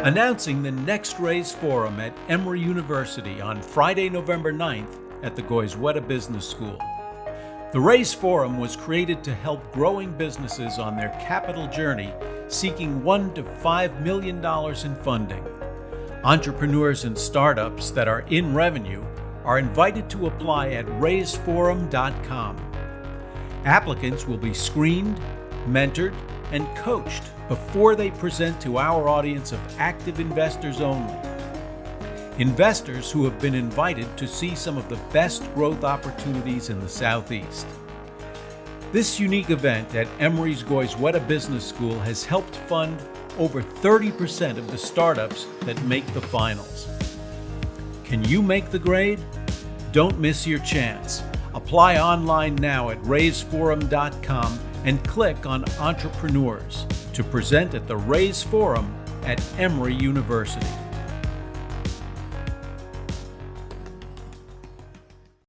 announcing the next Raise Forum at Emory University on Friday, November 9th at the Goizueta Business School. The Raise Forum was created to help growing businesses on their capital journey seeking $1 to $5 million in funding. Entrepreneurs and startups that are in revenue are invited to apply at raiseforum.com. Applicants will be screened, mentored, and coached before they present to our audience of active investors only. Investors who have been invited to see some of the best growth opportunities in the Southeast. This unique event at Emory's Goizueta Business School has helped fund over 30% of the startups that make the finals. Can you make the grade? Don't miss your chance. Apply online now at raiseforum.com and click on Entrepreneurs to present at the Raise Forum at Emory University.